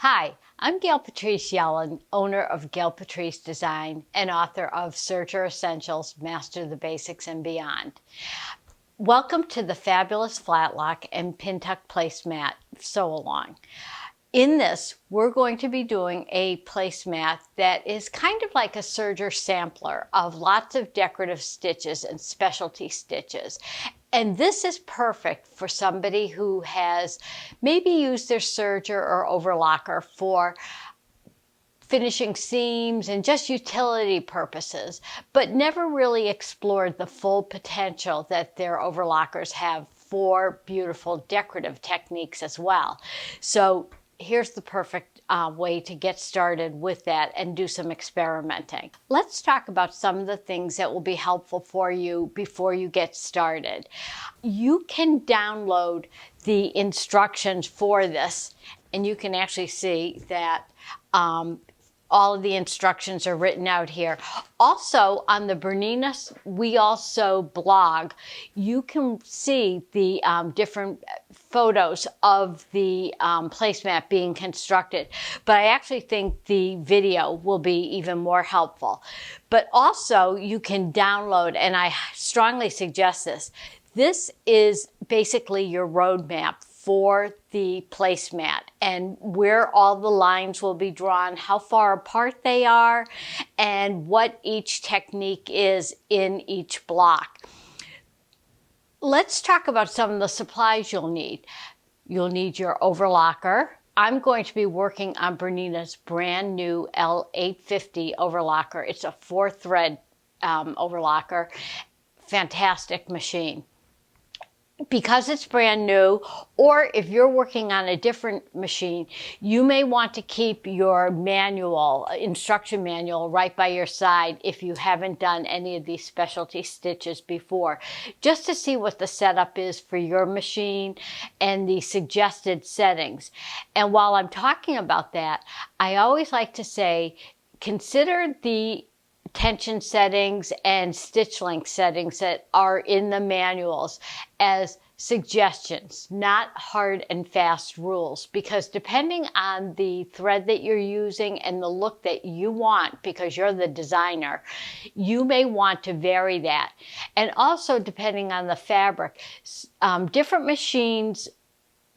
Hi, I'm Gail Patrice Yellen, owner of Gail Patrice Design and author of Serger Essentials, Master the Basics and Beyond. Welcome to the fabulous Flatlock and Pintuck Placemat sew-along. In this, we're going to be doing a placemat that is kind of like a Serger sampler of lots of decorative stitches and specialty stitches. And this is perfect for somebody who has maybe used their Serger or Overlocker for finishing seams and just utility purposes, but never really explored the full potential that their overlockers have for beautiful decorative techniques as well. So here's the perfect way to get started with that and do some experimenting. Let's talk about some of the things that will be helpful for you before you get started. You can download the instructions for this, and you can actually see that all of the instructions are written out here. Also, on the BERNINA'S We Also blog, you can see the different photos of the placemat being constructed. But I actually think the video will be even more helpful. But also, you can download, and I strongly suggest this. This is basically your roadmap for the placemat and where all the lines will be drawn, how far apart they are, and what each technique is in each block. Let's talk about some of the supplies you'll need. You'll need your overlocker. I'm going to be working on BERNINA'S brand new L850 overlocker. It's a 4-thread overlocker. Fantastic machine. Because it's brand new, or if you're working on a different machine, you may want to keep your manual, instruction manual, right by your side if you haven't done any of these specialty stitches before, just to see what the setup is for your machine and the suggested settings. And while I'm talking about that, I always like to say, consider the tension settings and stitch length settings that are in the manuals as suggestions, not hard and fast rules, because depending on the thread that you're using and the look that you want, because you're the designer, you may want to vary that. And also depending on the fabric, different machines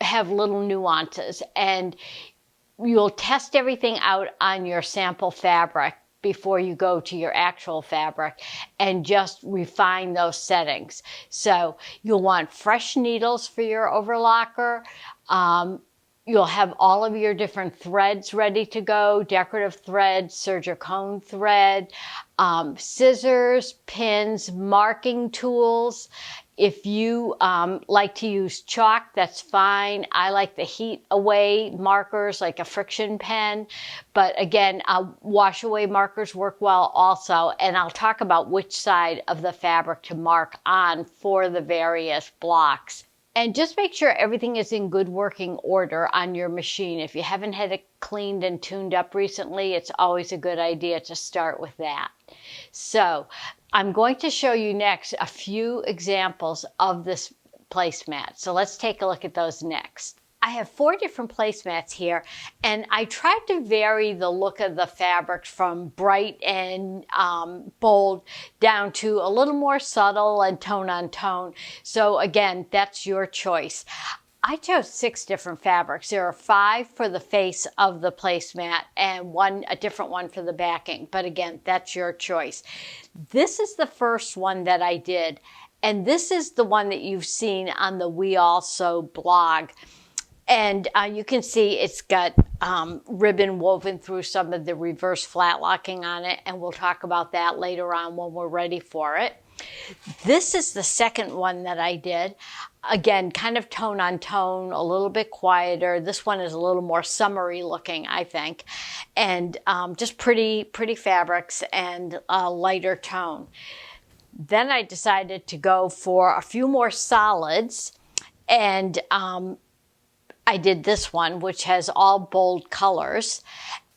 have little nuances, and you'll test everything out on your sample fabric before you go to your actual fabric and just refine those settings. So you'll want fresh needles for your overlocker. You'll have all of your different threads ready to go, decorative thread, serger cone thread, scissors, pins, marking tools. If you like to use chalk, that's fine. I like the heat away markers like a friction pen. But again, wash away markers work well also. And I'll talk about which side of the fabric to mark on for the various blocks. And just make sure everything is in good working order on your machine. If you haven't had it cleaned and tuned up recently, it's always a good idea to start with that. So I'm going to show you next a few examples of this placemat. So let's take a look at those next. I have 4 different placemats here, and I tried to vary the look of the fabrics from bright and bold down to a little more subtle and tone on tone. So again, that's your choice. I chose 6 different fabrics. There are 5 for the face of the placemat and a different one for the backing. But again, that's your choice. This is the first one that I did, and this is the one that you've seen on the We Also blog. And you can see it's got ribbon woven through some of the reverse flat locking on it, and we'll talk about that later on when we're ready for it. This is the second one that I did. Again, kind of tone on tone, a little bit quieter. This one is a little more summery looking, I think. And just pretty fabrics and a lighter tone. Then I decided to go for a few more solids, and I did this one, which has all bold colors.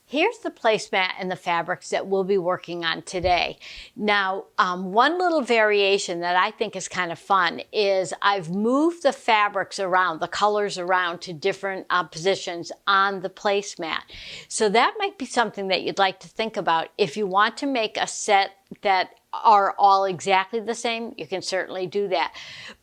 Here's the placemat and the fabrics that we'll be working on today. Now, one little variation that I think is kind of fun is I've moved the fabrics around, the colors around to different positions on the placemat. So that might be something that you'd like to think about. If you want to make a set that are all exactly the same, you can certainly do that.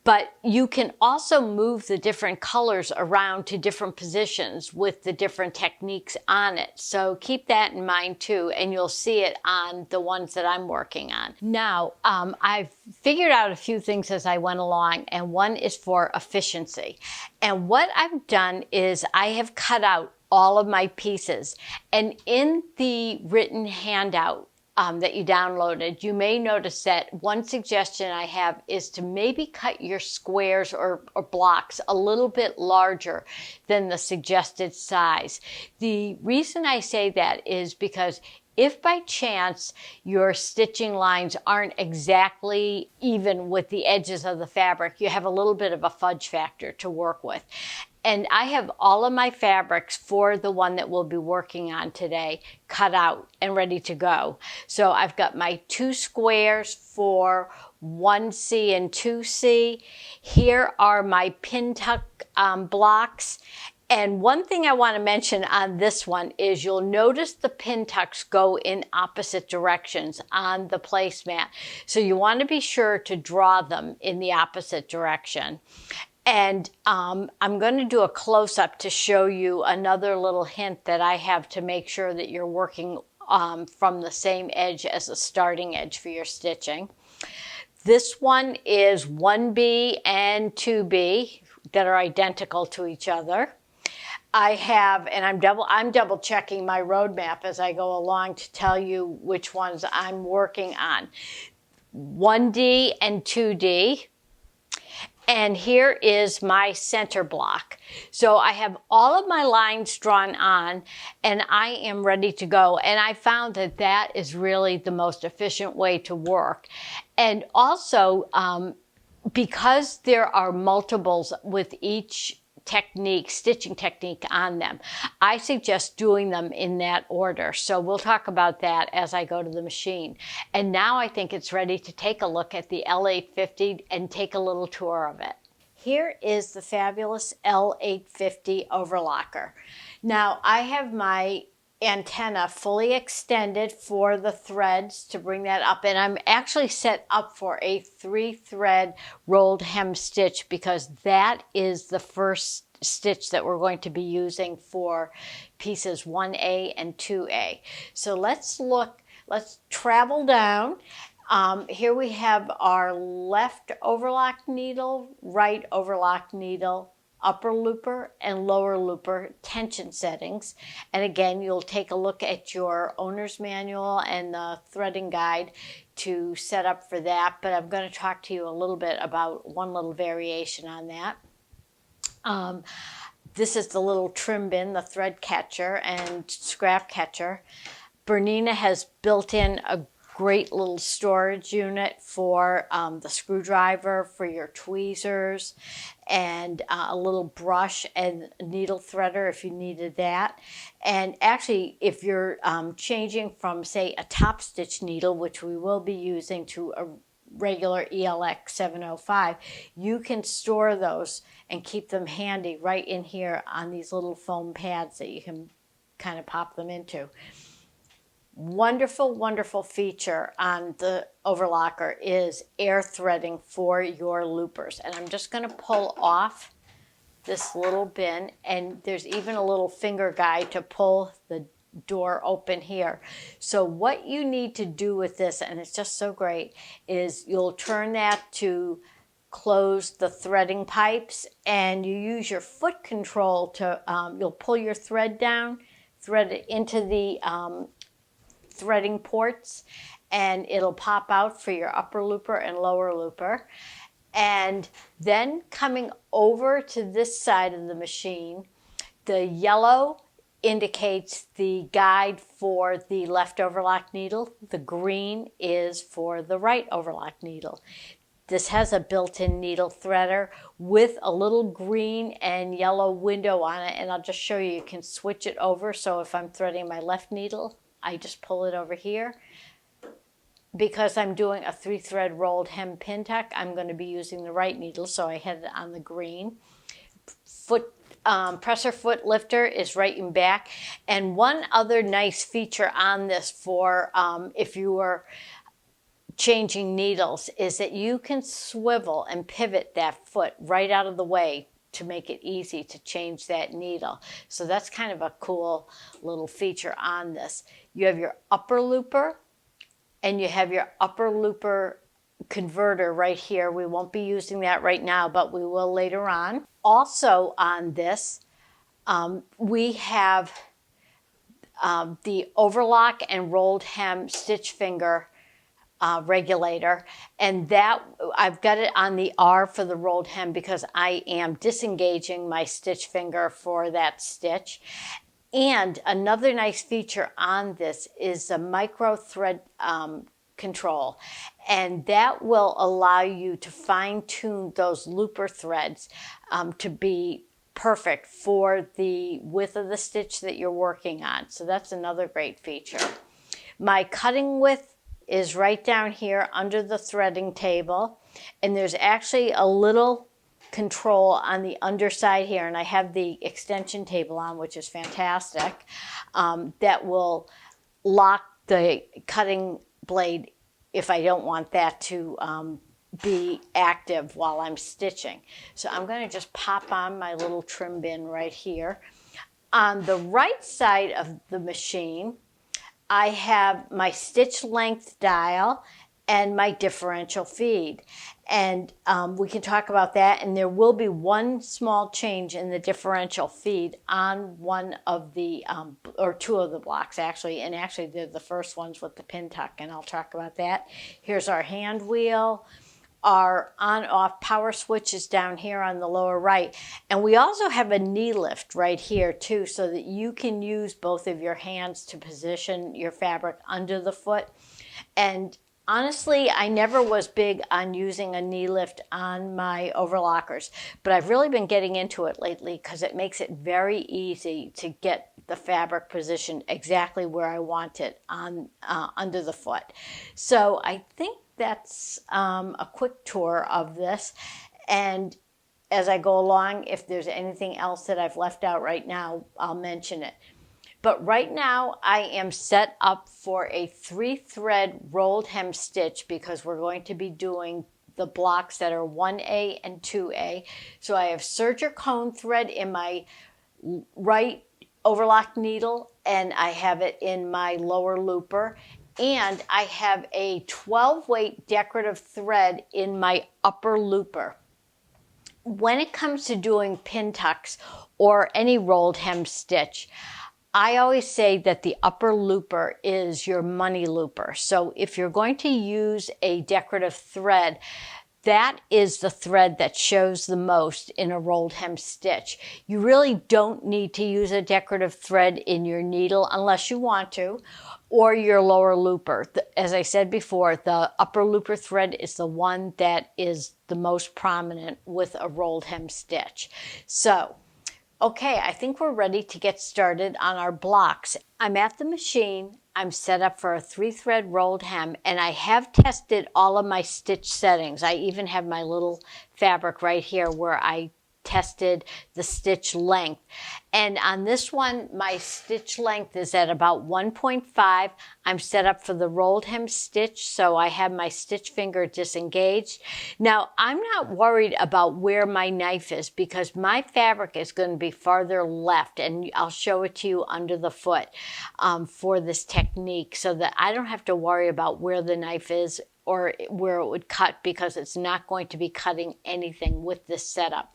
But you can also move the different colors around to different positions with the different techniques on it. So keep that in mind too, and you'll see it on the ones that I'm working on. Now, I've figured out a few things as I went along, and one is for efficiency. And what I've done is I have cut out all of my pieces. And in the written handout, that you downloaded, you may notice that one suggestion I have is to maybe cut your squares or blocks a little bit larger than the suggested size. The reason I say that is because if by chance your stitching lines aren't exactly even with the edges of the fabric, you have a little bit of a fudge factor to work with. And I have all of my fabrics for the one that we'll be working on today cut out and ready to go. So I've got my 2 squares for 1C and 2C. Here are my Pintuck blocks. And one thing I want to mention on this one is you'll notice the Pintucks go in opposite directions on the placemat. So you want to be sure to draw them in the opposite direction. And I'm going to do a close-up to show you another little hint that I have to make sure that you're working from the same edge as the starting edge for your stitching. This one is 1B and 2B that are identical to each other. I have, and I'm double checking my roadmap as I go along to tell you which ones I'm working on. 1D and 2D. And here is my center block. So I have all of my lines drawn on and I am ready to go. And I found that that is really the most efficient way to work. And also, because there are multiples with each stitching technique on them, I suggest doing them in that order. So we'll talk about that as I go to the machine. And now I think it's ready to take a look at the L850 and take a little tour of it. Here is the fabulous L850 Overlocker. Now I have my antenna fully extended for the threads to bring that up, and I'm actually set up for a 3-thread rolled hem stitch because that is the first stitch that we're going to be using for pieces 1A and 2A. So let's travel down. Here we have our left overlock needle, right overlock needle, upper looper and lower looper tension settings. And again, you'll take a look at your owner's manual and the threading guide to set up for that. But I'm going to talk to you a little bit about one little variation on that. This is the little trim bin, the thread catcher and scrap catcher. Bernina has built in a great little storage unit for the screwdriver, for your tweezers, and a little brush and needle threader if you needed that. And actually, if you're changing from, say, a top stitch needle, which we will be using, to a regular ELX 705, you can store those and keep them handy right in here on these little foam pads that you can kind of pop them into. Wonderful, wonderful feature on the Overlocker is air threading for your loopers. And I'm just going to pull off this little bin, and there's even a little finger guide to pull the door open here. So what you need to do with this, and it's just so great, is you'll turn that to close the threading pipes, and you use your foot control to, you'll pull your thread down, thread it into the threading ports, and it'll pop out for your upper looper and lower looper. And then coming over to this side of the machine, the yellow indicates the guide for the left overlock needle. The green is for the right overlock needle. This has a built-in needle threader with a little green and yellow window on it, and I'll just show you. You can switch it over, so if I'm threading my left needle, I just pull it over here. Because I'm doing a 3-thread rolled hem Pintuck, I'm going to be using the right needle, so I had it on the green. Presser foot lifter is right in back. And one other nice feature on this for if you were changing needles is that you can swivel and pivot that foot right out of the way to make it easy to change that needle. So that's kind of a cool little feature on this. You have your upper looper, and you have your upper looper converter right here. We won't be using that right now, but we will later on. Also on this, we have the overlock and rolled hem stitch finger regulator, and that I've got it on the R for the rolled hem because I am disengaging my stitch finger for that stitch. And another nice feature on this is a micro thread control, and that will allow you to fine-tune those looper threads to be perfect for the width of the stitch that you're working on. So that's another great feature. My cutting width is right down here under the threading table, and there's actually a little control on the underside here, and I have the extension table on, which is fantastic, that will lock the cutting blade if I don't want that to be active while I'm stitching. So I'm going to just pop on my little trim bin right here. On the right side of the machine, I have my stitch length dial and my differential feed. And we can talk about that, and there will be one small change in the differential feed on one of the, or two of the blocks actually, and actually they're the first ones with the Pintuck, and I'll talk about that. Here's our hand wheel. Our on-off power switch is down here on the lower right. And we also have a knee lift right here too, so that you can use both of your hands to position your fabric under the foot. And honestly, I never was big on using a knee lift on my overlockers, but I've really been getting into it lately because it makes it very easy to get the fabric positioned exactly where I want it on under the foot. So I think that's a quick tour of this, and as I go along, if there's anything else that I've left out right now, I'll mention it. But right now I am set up for a 3-thread rolled hem stitch because we're going to be doing the blocks that are 1A and 2A. So I have Serger cone thread in my right overlock needle, and I have it in my lower looper. And I have a 12-weight decorative thread in my upper looper. When it comes to doing Pintucks or any rolled hem stitch, I always say that the upper looper is your money looper. So if you're going to use a decorative thread, that is the thread that shows the most in a rolled hem stitch. You really don't need to use a decorative thread in your needle unless you want to, or your lower looper. As I said before, the upper looper thread is the one that is the most prominent with a rolled hem stitch. So, okay, I think we're ready to get started on our blocks. I'm at the machine. I'm set up for a 3-thread rolled hem, and I have tested all of my stitch settings. I even have my little fabric right here where I tested the stitch length. And on this one, my stitch length is at about 1.5. I'm set up for the rolled hem stitch, so I have my stitch finger disengaged. Now, I'm not worried about where my knife is because my fabric is going to be farther left, and I'll show it to you under the foot for this technique so that I don't have to worry about where the knife is or where it would cut because it's not going to be cutting anything with this setup.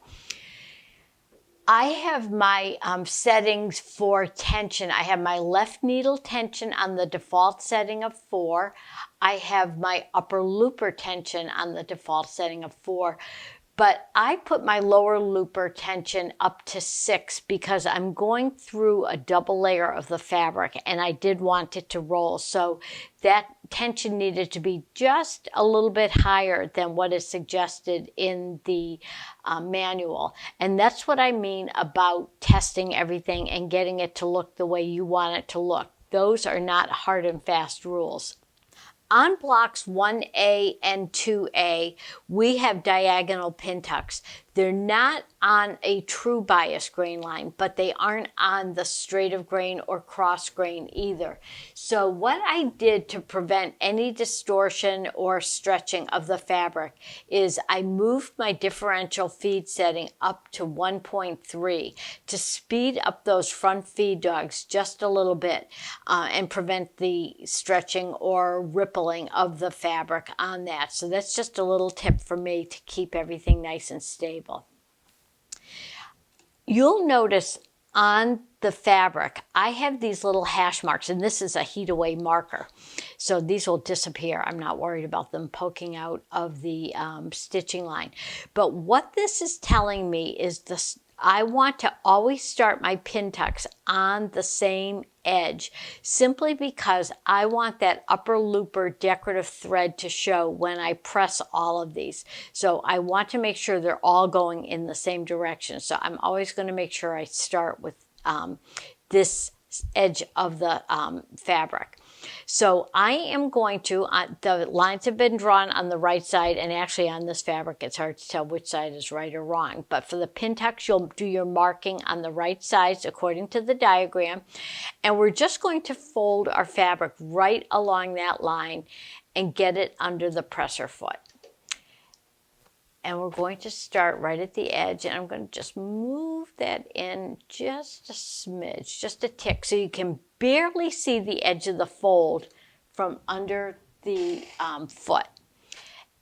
I have my settings for tension. I have my left needle tension on the default setting of 4. I have my upper looper tension on the default setting of 4. But I put my lower looper tension up to 6 because I'm going through a double layer of the fabric and I did want it to roll. So that tension needed to be just a little bit higher than what is suggested in the manual. And that's what I mean about testing everything and getting it to look the way you want it to look. Those are not hard and fast rules. On blocks 1A and 2A, we have diagonal pintucks. They're not on a true bias grain line, but they aren't on the straight of grain or cross grain either. So what I did to prevent any distortion or stretching of the fabric is I moved my differential feed setting up to 1.3 to speed up those front feed dogs just a little bit and prevent the stretching or rippling of the fabric on that. So that's just a little tip for me to keep everything nice and stable. You'll notice on the fabric, I have these little hash marks, and this is a heat away marker. So these will disappear. I'm not worried about them poking out of the stitching line. But what this is telling me is this. I want to always start my pintucks on the same edge simply because I want that upper looper decorative thread to show when I press all of these. So I want to make sure they're all going in the same direction. So I'm always going to make sure I start with this edge of the fabric. So I am going to, the lines have been drawn on the right side, and actually on this fabric it's hard to tell which side is right or wrong, but for the pintucks you'll do your marking on the right sides according to the diagram, and we're just going to fold our fabric right along that line and get it under the presser foot. And we're going to start right at the edge, and I'm going to just move that in just a smidge, just a tick, so you can barely see the edge of the fold from under the foot.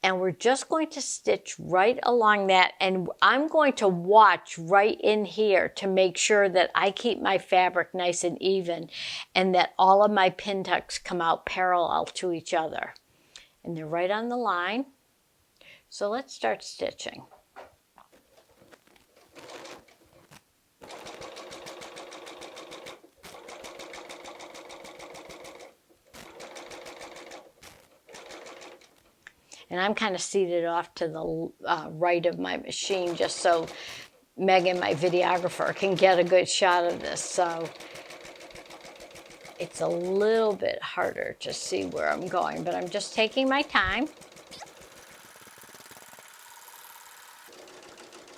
And we're just going to stitch right along that, and I'm going to watch right in here to make sure that I keep my fabric nice and even and that all of my pintucks come out parallel to each other. And they're right on the line. So let's start stitching. And I'm kind of seated off to the right of my machine just so Megan, my videographer, can get a good shot of this. So it's a little bit harder to see where I'm going, but I'm just taking my time.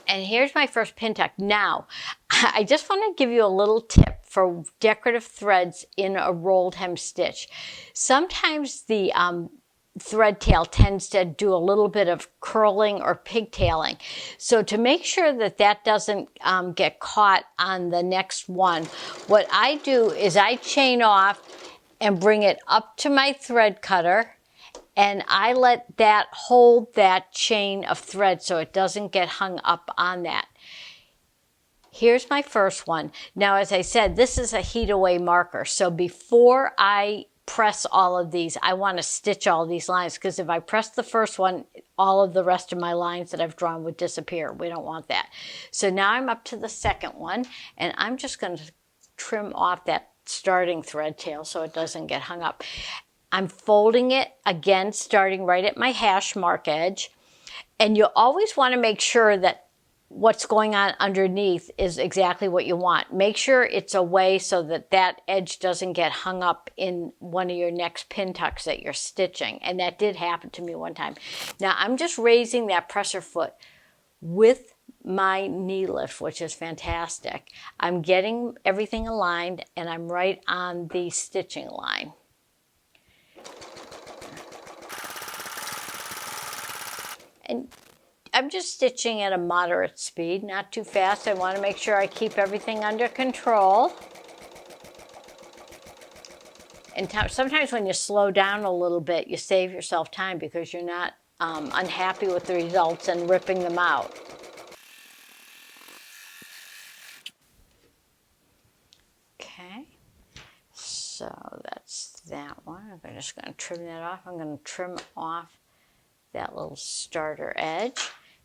And here's my first pintuck. Now, I just want to give you a little tip for decorative threads in a rolled hem stitch. Sometimes the thread tail tends to do a little bit of curling or pigtailing. So to make sure that that doesn't get caught on the next one, what I do is I chain off and bring it up to my thread cutter, and I let that hold that chain of thread so it doesn't get hung up on that. Here's my first one. Now, as I said, this is a heat away marker. So before I press all of these, I want to stitch all these lines, because if I press the first one, all of the rest of my lines that I've drawn would disappear. We don't want that. So now I'm up to the second one, and I'm just going to trim off that starting thread tail so it doesn't get hung up. I'm folding it again, starting right at my hash mark edge. And you always want to make sure that what's going on underneath is exactly what you want. Make sure it's away so that that edge doesn't get hung up in one of your next pintucks that you're stitching. And that did happen to me one time. Now I'm just raising that presser foot with my knee lift, which is fantastic. I'm getting everything aligned, and I'm right on the stitching line. And I'm just stitching at a moderate speed, not too fast. I want to make sure I keep everything under control. And sometimes when you slow down a little bit, you save yourself time because you're not unhappy with the results and ripping them out. Okay, so that's that one. I'm just going to trim that off. I'm going to trim off that little starter edge.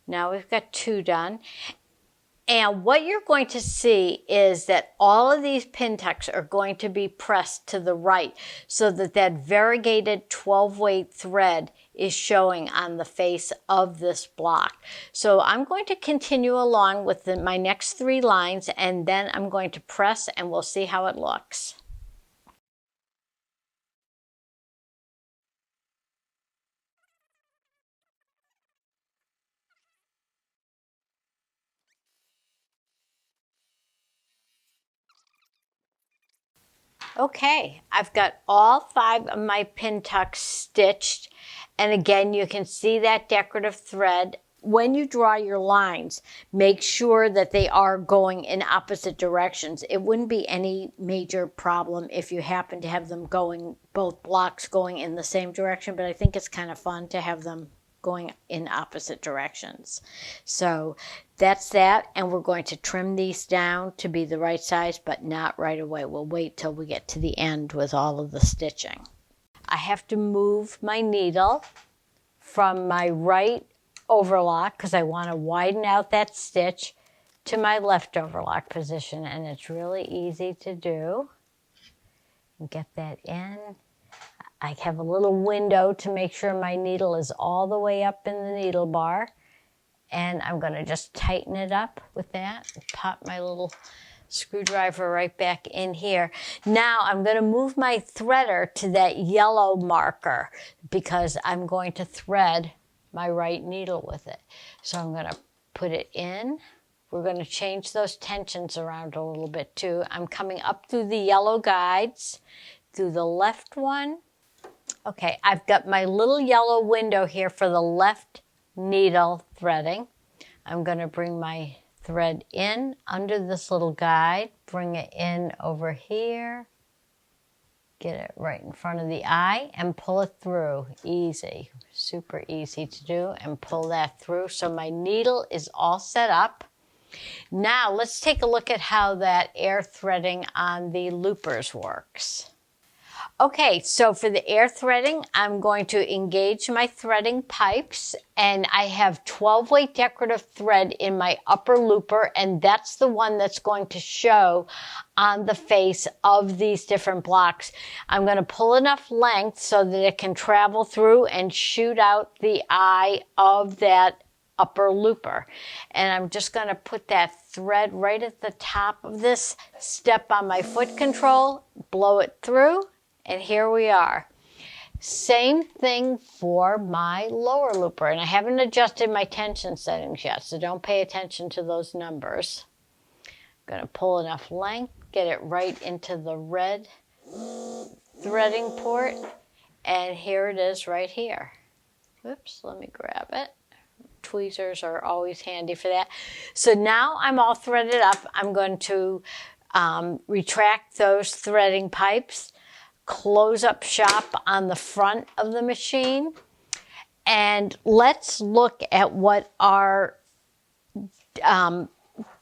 Now we've got 2 done. And what you're going to see is that all of these pin tucks are going to be pressed to the right so that that variegated 12-weight thread is showing on the face of this block. So I'm going to continue along with my next 3 lines, and then I'm going to press and we'll see how it looks. Okay, I've got all 5 of my pin tucks stitched, and again you can see that decorative thread. When you draw your lines, make sure that they are going in opposite directions. It wouldn't be any major problem if you happen to have them going, both blocks going in the same direction, but I think it's kind of fun to have them going in opposite directions. So that's that, and we're going to trim these down to be the right size, but not right away. We'll wait till we get to the end with all of the stitching. I have to move my needle from my right overlock because I want to widen out that stitch to my left overlock position, and it's really easy to do. Get that in. I have a little window to make sure my needle is all the way up in the needle bar, and I'm going to just tighten it up with that. Pop my little screwdriver right back in here. Now I'm going to move my threader to that yellow marker because I'm going to thread my right needle with it. So I'm going to put it in. We're going to change those tensions around a little bit too. I'm coming up through the yellow guides, through the left one. Okay, I've got my little yellow window here for the left needle threading. I'm going to bring my thread in under this little guide, bring it in over here, get it right in front of the eye, and pull it through. Easy, super easy to do, and pull that through. So my needle is all set up. Now let's take a look at how that air threading on the loopers works. Okay, so for the air threading, I'm going to engage my threading pipes, and I have 12-weight decorative thread in my upper looper, and that's the one that's going to show on the face of these different blocks. I'm going to pull enough length so that it can travel through and shoot out the eye of that upper looper. And I'm just going to put that thread right at the top of this, step on my foot control, blow it through, and here we are. Same thing for my lower looper, and I haven't adjusted my tension settings yet, so don't pay attention to those numbers. I'm going to pull enough length, get it right into the red threading port, and here it is right here. Whoops, let me grab it. Tweezers are always handy for that. So now I'm all threaded up. I'm going to retract those threading pipes, close up shop on the front of the machine, and let's look at what our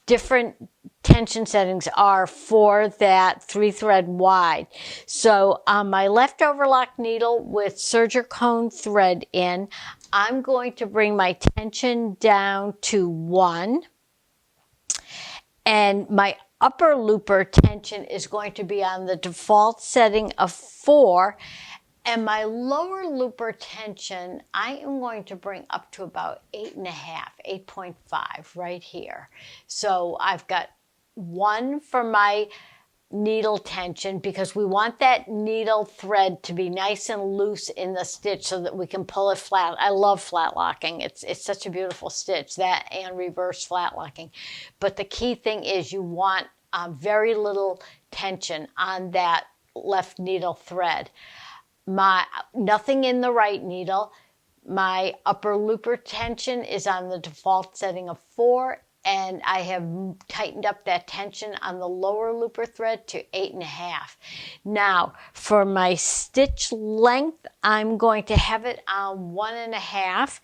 different tension settings are for that 3-thread wide. So on my left overlock needle with Serger cone thread in, I'm going to bring my tension down to 1, and my upper looper tension is going to be on the default setting of 4, and my lower looper tension I am going to bring up to about 8.5, 8.5 right here. So I've got 1 for my needle tension because we want that needle thread to be nice and loose in the stitch so that we can pull it flat. I love flat locking. It's such a beautiful stitch, that and reverse flat locking. But the key thing is you want very little tension on that left needle thread. Nothing in the right needle. My upper looper tension is on the default setting of 4, and I have tightened up that tension on the lower looper thread to 8.5. Now, for my stitch length, I'm going to have it on 1.5,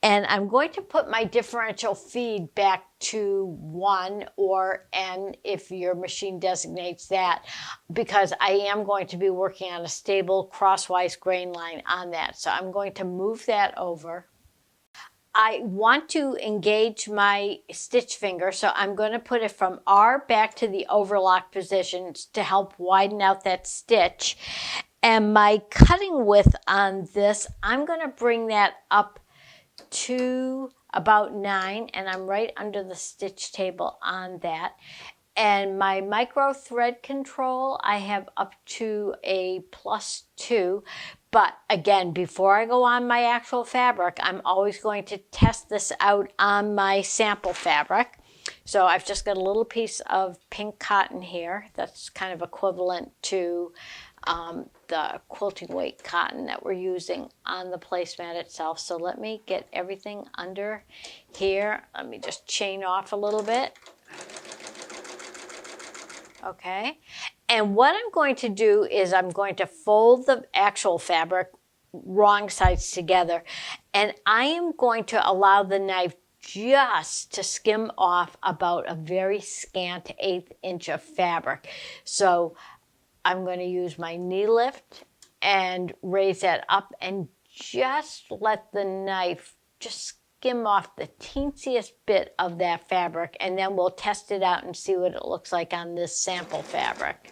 and I'm going to put my differential feed back to 1 or N if your machine designates that, because I am going to be working on a stable crosswise grain line on that. So I'm going to move that over. I want to engage my stitch finger, so I'm going to put it from R back to the overlock position to help widen out that stitch. And my cutting width on this, I'm going to bring that up to about 9, and I'm right under the stitch table on that. And my micro thread control, I have up to a +2. But again, before I go on my actual fabric, I'm always going to test this out on my sample fabric. So I've just got a little piece of pink cotton here that's kind of equivalent to the quilting weight cotton that we're using on the placemat itself. So let me get everything under here. Let me just chain off a little bit. Okay, and what I'm going to do is I'm going to fold the actual fabric wrong sides together, and I am going to allow the knife just to skim off about a very scant 1/8 inch of fabric. So I'm going to use my knee lift and raise that up and just let the knife just skim off the teensiest bit of that fabric, and then we'll test it out and see what it looks like on this sample fabric.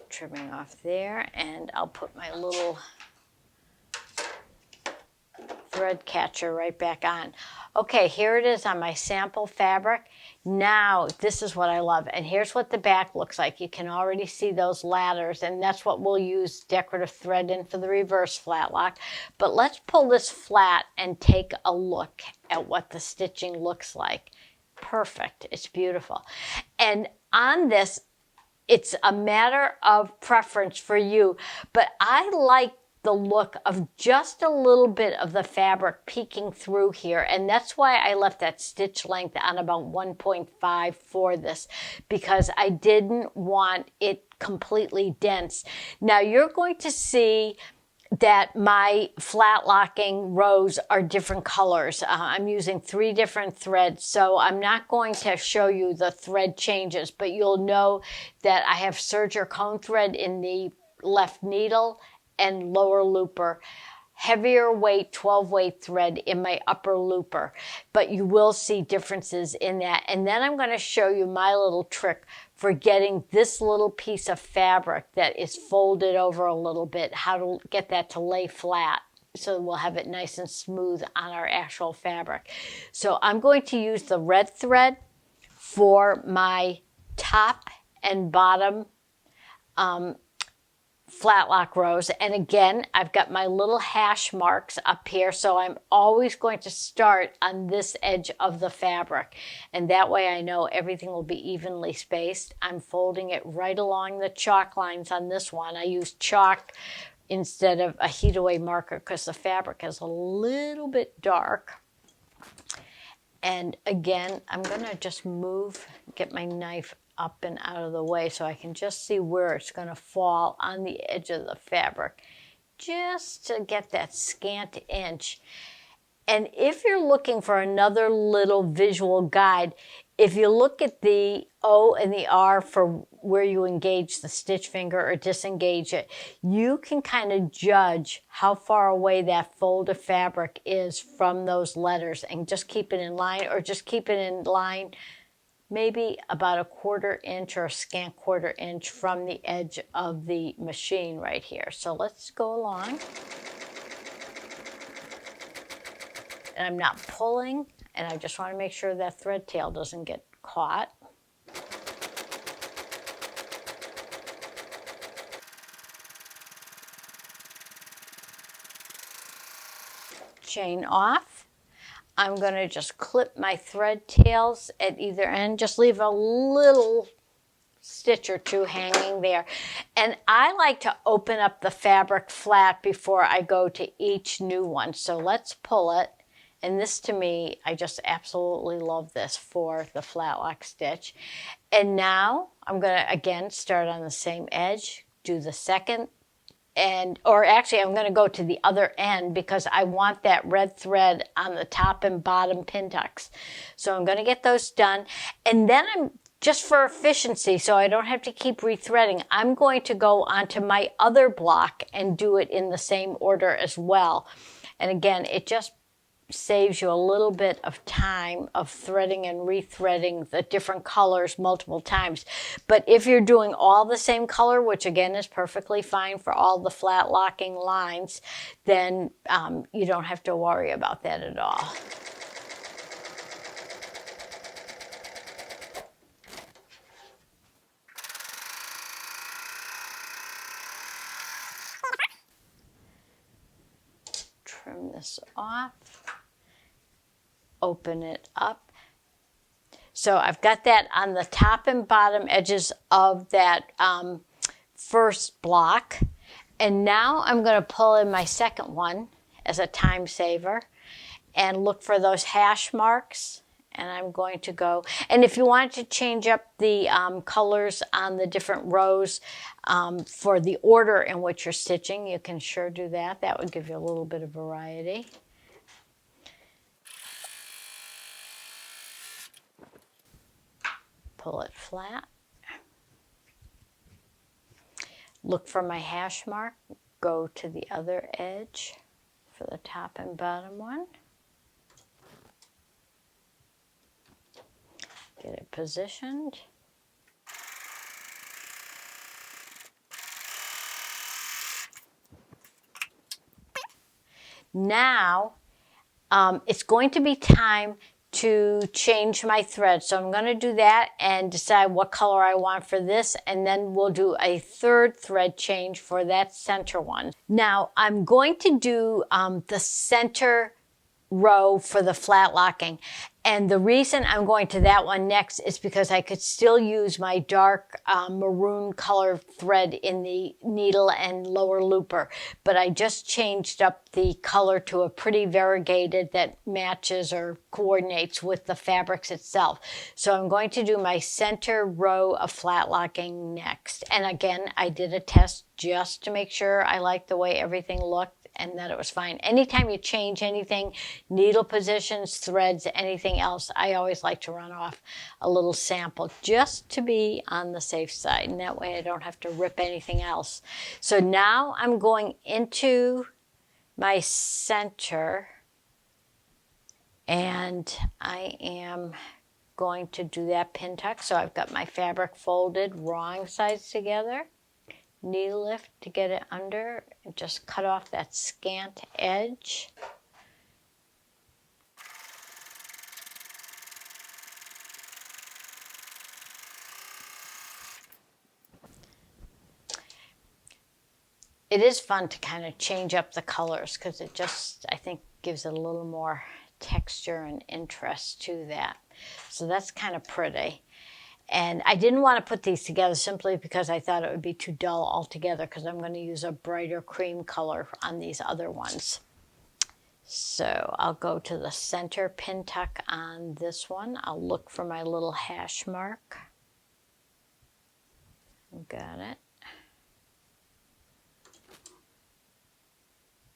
Trimming off there, and I'll put my little thread catcher right back on. Okay, here it is on my sample fabric. Now, this is what I love, and here's what the back looks like. You can already see those ladders, and that's what we'll use decorative thread in for the reverse flat lock. But let's pull this flat and take a look at what the stitching looks like. Perfect, it's beautiful. And on this, it's a matter of preference for you, but I like the look of just a little bit of the fabric peeking through here, and that's why I left that stitch length on about 1.5 for this, because I didn't want it completely dense. Now you're going to see that my flat locking rows are different colors. I'm using 3 different threads, so I'm not going to show you the thread changes, but you'll know that I have Serger cone thread in the left needle and lower looper, heavier weight 12 weight thread in my upper looper, but you will see differences in that. And then I'm going to show you my little trick for getting this little piece of fabric that is folded over a little bit, how to get that to lay flat so we'll have it nice and smooth on our actual fabric. So I'm going to use the red thread for my top and bottom flat lock rows, and again I've got my little hash marks up here, so I'm always going to start on this edge of the fabric, and that way I know everything will be evenly spaced. I'm folding it right along the chalk lines on this one. I use chalk instead of a heat away marker because the fabric is a little bit dark. And again, I'm going to just get my knife up and out of the way so I can just see where it's going to fall on the edge of the fabric, just to get that scant inch. And if you're looking for another little visual guide, if you look at the O and the R for where you engage the stitch finger or disengage it, you can kind of judge how far away that fold of fabric is from those letters and just keep it in line, or just keep it in line maybe about a 1/4 inch or a scant 1/4 inch from the edge of the machine right here. So let's go along. And I'm not pulling, and I just want to make sure that thread tail doesn't get caught. Chain off. I'm going to just clip my thread tails at either end, just leave a little stitch or 2 hanging there. And I like to open up the fabric flat before I go to each new one. So let's pull it. And this, to me, I just absolutely love this for the flat lock stitch. And now I'm going to again start on the same edge, do the second, or actually I'm going to go to the other end because I want that red thread on the top and bottom pintucks. So I'm going to get those done, and then I'm just for efficiency, so I don't have to keep rethreading, I'm going to go onto my other block and do it in the same order as well. And again, it just saves you a little bit of time of threading and rethreading the different colors multiple times. But if you're doing all the same color, which again is perfectly fine for all the flat locking lines, then you don't have to worry about that at all. Trim this off. Open it up. So I've got that on the top and bottom edges of that first block. And now I'm going to pull in my second one as a time saver and look for those hash marks. And I'm going to go, and if you wanted to change up the colors on the different rows for the order in which you're stitching, you can sure do that. That would give you a little bit of variety. Pull it flat. Look for my hash mark. Go to the other edge for the top and bottom one. Get it positioned. Now, it's going to be time to change my thread. So I'm going to do that and decide what color I want for this, and then we'll do a third thread change for that center one. Now I'm going to do the center row for the flat locking. And the reason I'm going to that one next is because I could still use my dark maroon color thread in the needle and lower looper, but I just changed up the color to a pretty variegated that matches or coordinates with the fabrics itself. So I'm going to do my center row of flat locking next. And again, I did a test just to make sure I liked the way everything looked and that it was fine. Anytime you change anything, needle positions, threads, anything else, I always like to run off a little sample just to be on the safe side. And that way I don't have to rip anything else. So now I'm going into my center and I am going to do that pin tuck. So I've got my fabric folded, wrong sides together. Needle lift to get it under and just cut off that scant edge. It is fun to kind of change up the colors because it just, I think, gives it a little more texture and interest to that. So that's kind of pretty. And I didn't want to put these together simply because I thought it would be too dull altogether because I'm going to use a brighter cream color on these other ones. So I'll go to the center pin tuck on this one. I'll look for my little hash mark. Got it.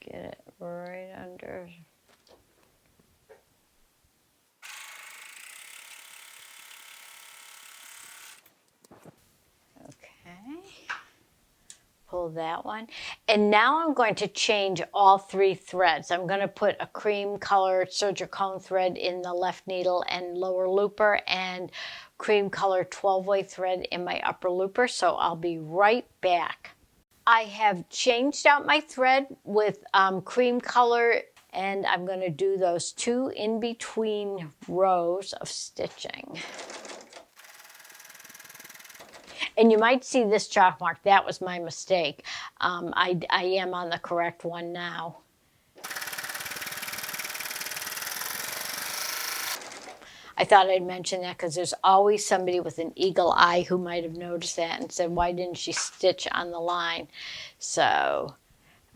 Get it right under. Okay, pull that one. And now I'm going to change all three threads. I'm going to put a cream colored Serger cone thread in the left needle and lower looper and cream colored 12-way thread in my upper looper. So I'll be right back. I have changed out my thread with cream color, and I'm going to do those two in between rows of stitching. And you might see this chalk mark. That was my mistake. I am on the correct one now. I thought I'd mention that because there's always somebody with an eagle eye who might have noticed that and said, why didn't she stitch on the line? So,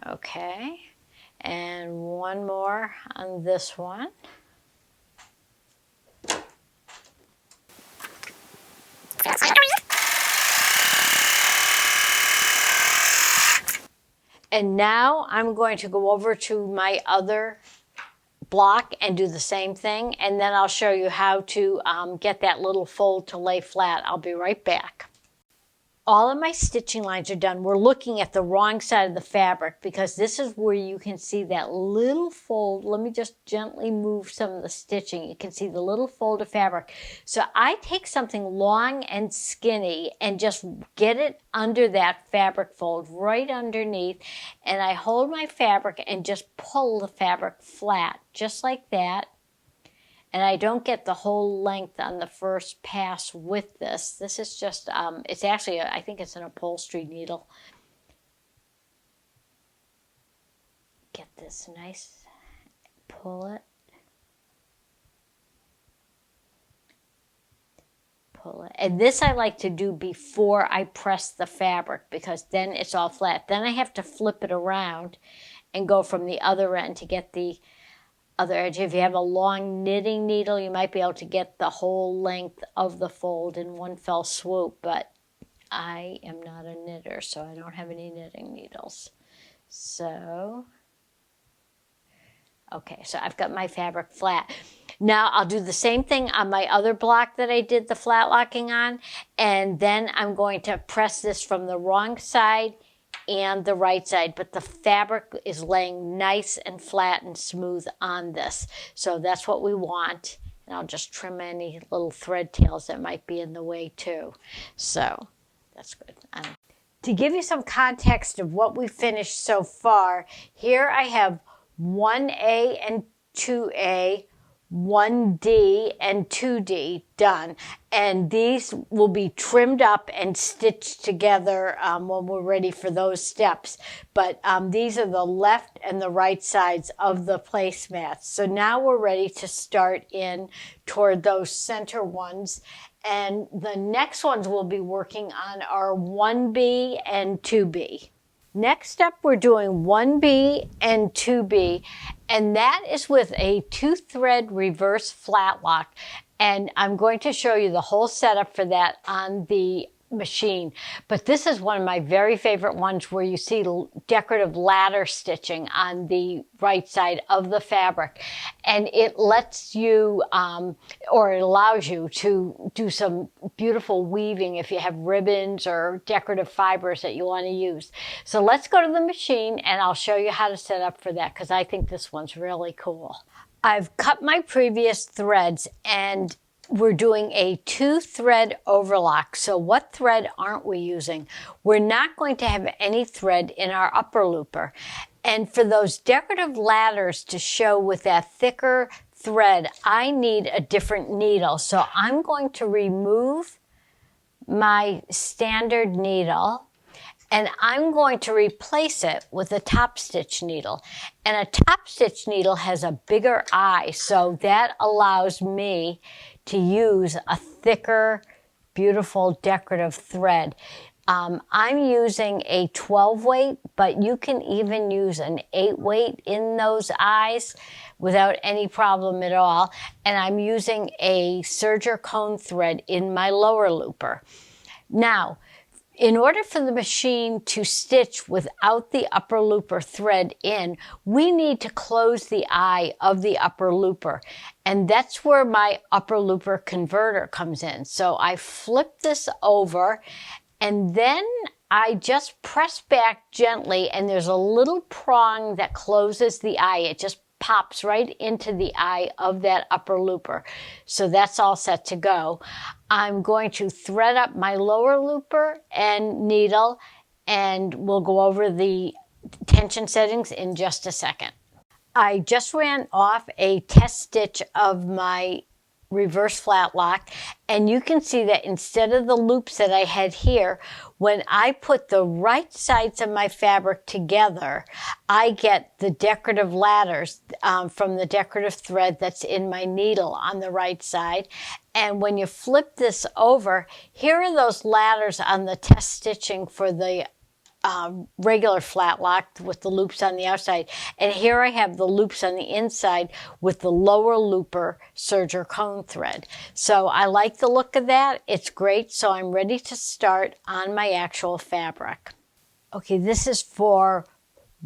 okay. And one more on this one. And now I'm going to go over to my other block and do the same thing, and then I'll show you how to get that little fold to lay flat. I'll be right back. All of my stitching lines are done. We're looking at the wrong side of the fabric because this is where you can see that little fold. Let me just gently move some of the stitching. You can see the little fold of fabric. So I take something long and skinny and just get it under that fabric fold, right underneath, and I hold my fabric and just pull the fabric flat, just like that. And I don't get the whole length on the first pass with this. This is just, it's actually, I think it's an upholstery needle. Get this nice, pull it. Pull it. And this I like to do before I press the fabric because then it's all flat. Then I have to flip it around and go from the other end to get the other edge. If you have a long knitting needle, you might be able to get the whole length of the fold in one fell swoop, but I am not a knitter, so I don't have any knitting needles. So, okay, so I've got my fabric flat. Now I'll do the same thing on my other block that I did the flat locking on, and then I'm going to press this from the wrong side and the right side, but the fabric is laying nice and flat and smooth on this. So that's what we want. And I'll just trim any little thread tails that might be in the way too. So that's good. To give you some context of what we finished so far, here I have 1A and 2A, 1D and 2D done, and these will be trimmed up and stitched together when we're ready for those steps. But these are the left and the right sides of the placemats. So now we're ready to start in toward those center ones, and the next ones we'll be working on are 1B and 2B. Next up, we're doing 1B and 2B, and that is with a 2-thread reverse flat lock. And I'm going to show you the whole setup for that on the machine. But this is one of my very favorite ones where you see decorative ladder stitching on the right side of the fabric. And it lets you, or it allows you to do some beautiful weaving if you have ribbons or decorative fibers that you want to use. So let's go to the machine and I'll show you how to set up for that because I think this one's really cool. I've cut my previous threads and we're doing a 2-thread overlock. So what thread aren't we using? We're not going to have any thread in our upper looper. And for those decorative ladders to show with that thicker thread, I need a different needle. So I'm going to remove my standard needle and I'm going to replace it with a top stitch needle. And a top stitch needle has a bigger eye, so that allows me to use a thicker, beautiful decorative thread. I'm using a 12 weight, but you can even use an 8 weight in those eyes without any problem at all. And I'm using a Serger cone thread in my lower looper. Now, in order for the machine to stitch without the upper looper thread in, we need to close the eye of the upper looper. And that's where my upper looper converter comes in. So I flip this over and then I just press back gently and there's a little prong that closes the eye. It just pops right into the eye of that upper looper. So that's all set to go. I'm going to thread up my lower looper and needle, and we'll go over the tension settings in just a second. I just ran off a test stitch of my reverse flat lock, and you can see that instead of the loops that I had here, when I put the right sides of my fabric together, I get the decorative ladders from the decorative thread that's in my needle on the right side. And when you flip this over, here are those ladders on the test stitching for the regular flat lock with the loops on the outside. And here I have the loops on the inside with the lower looper Serger cone thread. So I like the look of that. It's great. So I'm ready to start on my actual fabric. Okay, this is for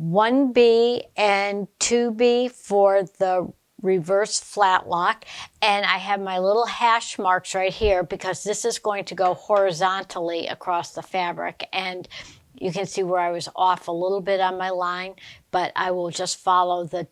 1B and 2B for the reverse flat lock, and I have my little hash marks right here because this is going to go horizontally across the fabric, and you can see where I was off a little bit on my line, but I will just follow the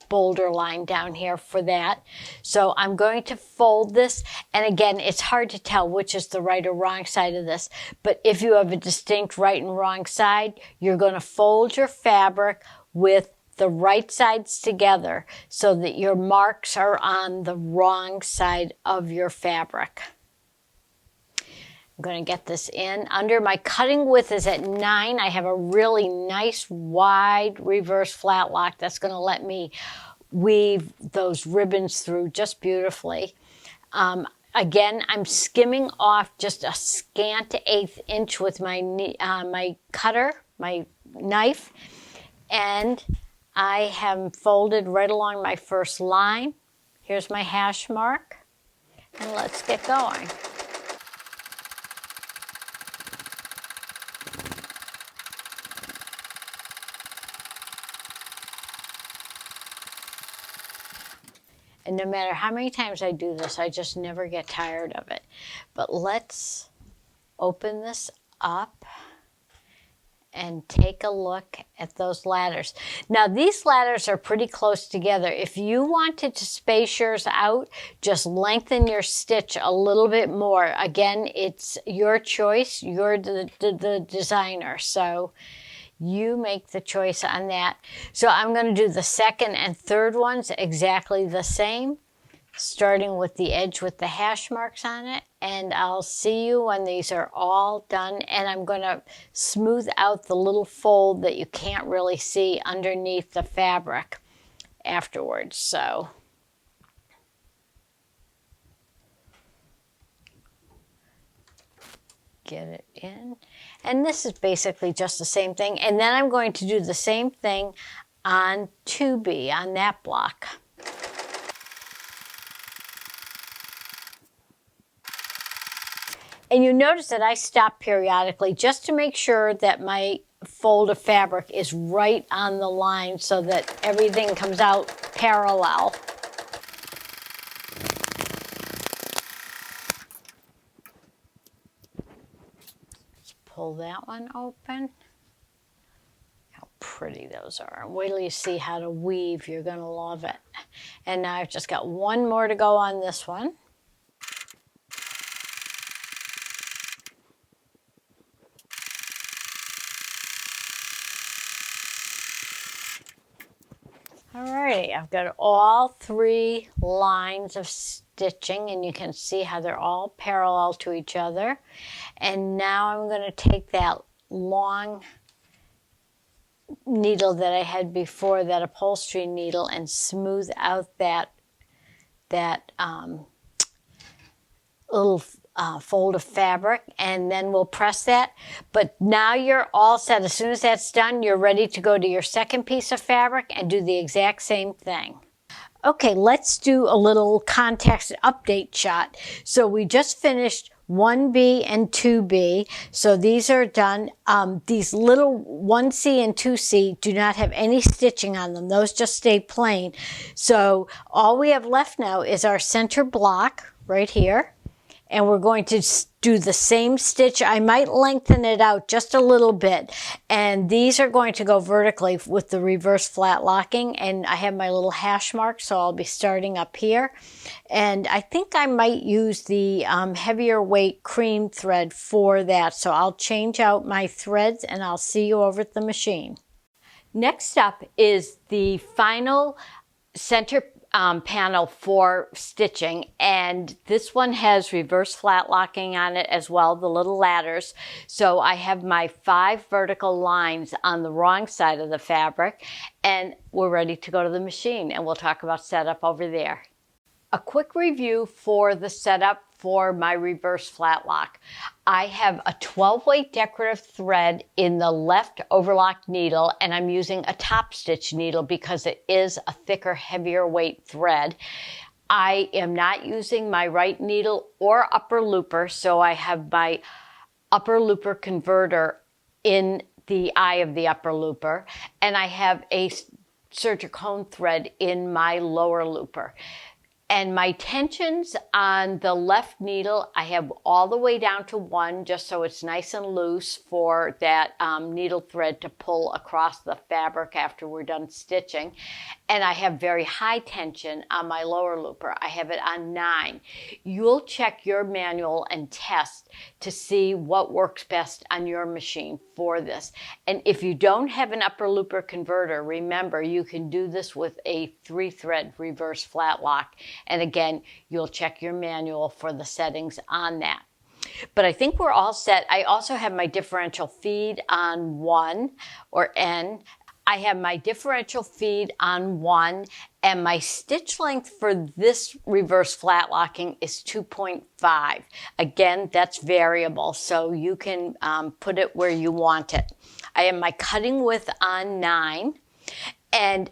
boulder line down here for that. So I'm going to fold this, and again, it's hard to tell which is the right or wrong side of this, but if you have a distinct right and wrong side, you're going to fold your fabric with the right sides together so that your marks are on the wrong side of your fabric. I'm going to get this in. Under my cutting width is at 9. I have a really nice wide reverse flat lock that's going to let me weave those ribbons through just beautifully. Again, I'm skimming off just a scant 1/8 inch with my my cutter, my knife, and I have folded right along my first line. Here's my hash mark, and let's get going. And no matter how many times I do this, I just never get tired of it. But let's open this up and take a look at those ladders. Now, these ladders are pretty close together. If you wanted to space yours out, just lengthen your stitch a little bit more. Again, it's your choice. You're the designer, so you make the choice on that. So I'm going to do the second and third ones exactly the same, starting with the edge with the hash marks on it. And I'll see you when these are all done. And I'm going to smooth out the little fold that you can't really see underneath the fabric afterwards. So get it in. And this is basically just the same thing. And then I'm going to do the same thing on 2B, on that block. And you notice that I stop periodically just to make sure that my fold of fabric is right on the line so that everything comes out parallel. Pull that one open. How pretty those are. Wait till you see how to weave. You're going to love it. And now I've just got one more to go on this one. Alrighty, I've got all 3 lines of stitching, and you can see how they're all parallel to each other. And now I'm going to take that long needle that I had before, that upholstery needle, and smooth out that little fold of fabric, and then we'll press that. But now you're all set. As soon as that's done, you're ready to go to your second piece of fabric and do the exact same thing. Okay, let's do a little context update shot. So we just finished 1B and 2B. So these are done. These little 1C and 2C do not have any stitching on them. Those just stay plain. So all we have left now is our center block right here. And we're going to do the same stitch. I might lengthen it out just a little bit. And these are going to go vertically with the reverse flat locking. And I have my little hash mark, so I'll be starting up here. And I think I might use the heavier weight cream thread for that. So I'll change out my threads, and I'll see you over at the machine. Next up is the final center panel for stitching, and this one has reverse flat locking on it as well, the little ladders. So I have my 5 vertical lines on the wrong side of the fabric, and we're ready to go to the machine, and we'll talk about setup over there. A quick review for the setup for my reverse flat lock. I have a 12 weight decorative thread in the left overlock needle, and I'm using a top stitch needle because it is a thicker, heavier weight thread. I am not using my right needle or upper looper, so I have my upper looper converter in the eye of the upper looper, and I have a serger cone thread in my lower looper. And my tensions on the left needle, I have all the way down to 1, just so it's nice and loose for that needle thread to pull across the fabric after we're done stitching. And I have very high tension on my lower looper. I have it on 9. You'll check your manual and test to see what works best on your machine for this. And if you don't have an upper looper converter, remember you can do this with a 3-thread reverse flat lock. And again, you'll check your manual for the settings on that. But I think we're all set. I also have my differential feed on 1 or N. I have my differential feed on 1, and my stitch length for this reverse flat locking is 2.5. Again, that's variable, so you can put it where you want it. I have my cutting width on 9, and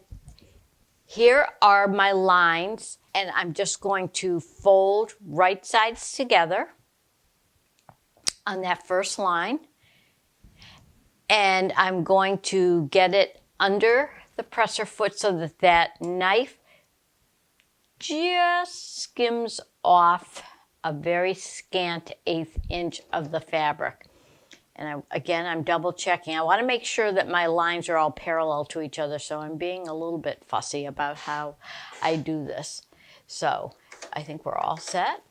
here are my lines, and I'm just going to fold right sides together on that first line, and I'm going to get it under the presser foot so that that knife just skims off a very scant 1/8 inch of the fabric. And again, I'm double checking. I want to make sure that my lines are all parallel to each other, so I'm being a little bit fussy about how I do this. So I think we're all set.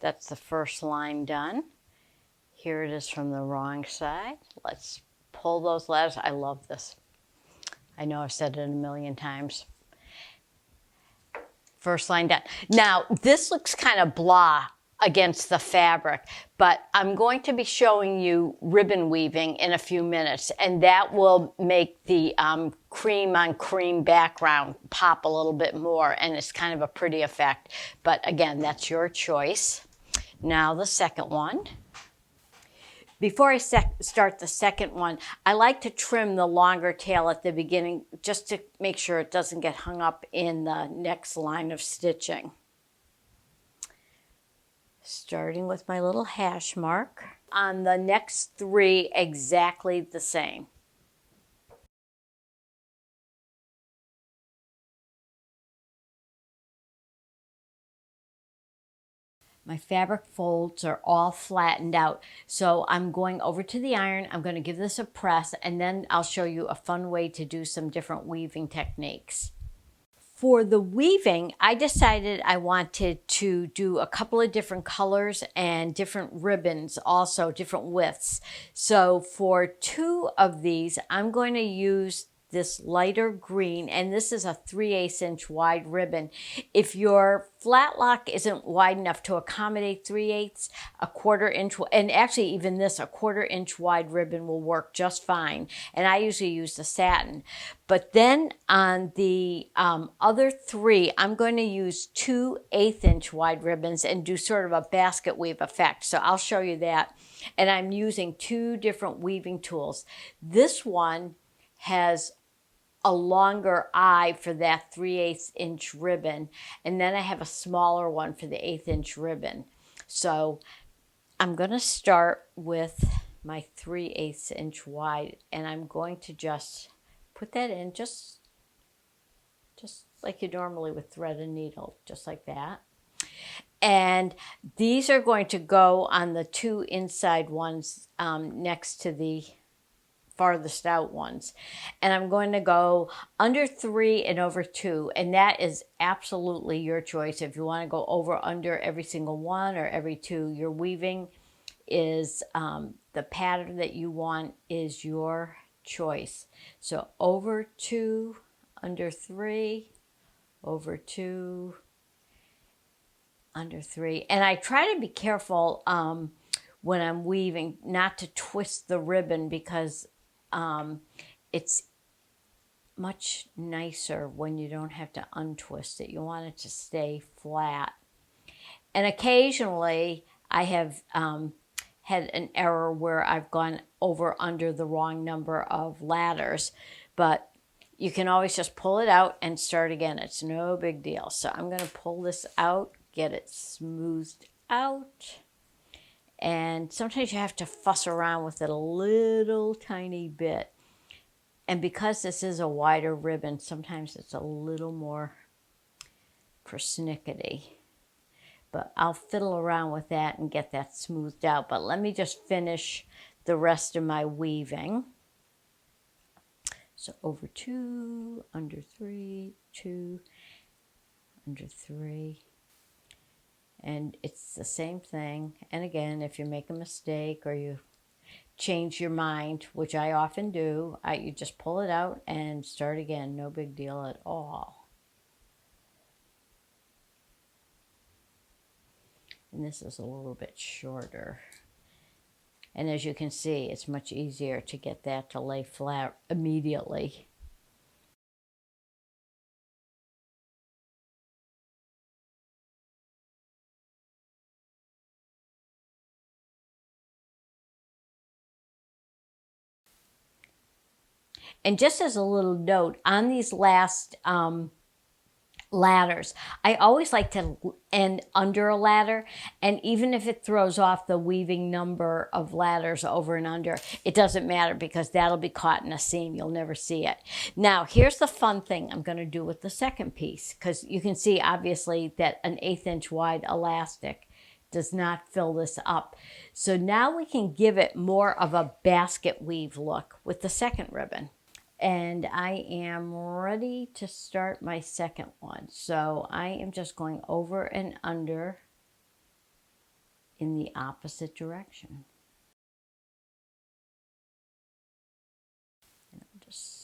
That's the first line done. Here it is from the wrong side. Let's pull those ladders. I love this. I know I've said it a million times. First line done. Now, this looks kind of blah against the fabric, but I'm going to be showing you ribbon weaving in a few minutes, and that will make the cream on cream background pop a little bit more, and it's kind of a pretty effect. But again, that's your choice. Now the second one. Before I start the second one, I like to trim the longer tail at the beginning just to make sure it doesn't get hung up in the next line of stitching. Starting with my little hash mark. On the next 3, exactly the same. My fabric folds are all flattened out, so I'm going over to the iron. I'm going to give this a press, and then I'll show you a fun way to do some different weaving techniques. For the weaving, I decided I wanted to do a couple of different colors and different ribbons, also different widths. So for 2 of these, I'm going to use this lighter green, and this is a 3/8 inch wide ribbon. If your flat lock isn't wide enough to accommodate 3/8, a 1/4 inch, and actually even this, a 1/4 inch wide ribbon will work just fine. And I usually use the satin. But then on the other 3, I'm going to use 2 1/8 inch wide ribbons and do sort of a basket weave effect. So I'll show you that. And I'm using 2 different weaving tools. This one has a longer eye for that 3/8 inch ribbon, and then I have a smaller one for the 1/8 inch ribbon. So I'm going to start with my 3/8 inch wide, and I'm going to just put that in just like you normally would thread a needle, just like that. And these are going to go on the 2 inside ones next to the farthest out ones. And I'm going to go under 3 and over 2, and that is absolutely your choice. If you want to go over under every single one or every 2, your weaving is the pattern that you want is your choice. So over 2, under 3, over 2, under 3. And I try to be careful when I'm weaving not to twist the ribbon, because it's much nicer when you don't have to untwist it. You want it to stay flat. And occasionally I have had an error where I've gone over under the wrong number of ladders, but you can always just pull it out and start again. It's no big deal. So I'm going to pull this out, get it smoothed out, And sometimes you have to fuss around with it a little tiny bit. And because this is a wider ribbon, sometimes it's a little more persnickety. But I'll fiddle around with that and get that smoothed out. But let me just finish the rest of my weaving. So over 2, under 3, 2, under 3. And it's the same thing. And again, if you make a mistake or you change your mind, which I often do, you just pull it out and start again. No big deal at all. And this is a little bit shorter. And as you can see, it's much easier to get that to lay flat immediately. And just as a little note, on these last ladders, I always like to end under a ladder, and even if it throws off the weaving number of ladders over and under, it doesn't matter because that'll be caught in a seam. You'll never see it. Now, here's the fun thing I'm going to do with the second piece, because you can see obviously that an 1/8 inch wide elastic does not fill this up. So now we can give it more of a basket weave look with the second ribbon. And I am ready to start my second one. So I am just going over and under in the opposite direction. And I'll just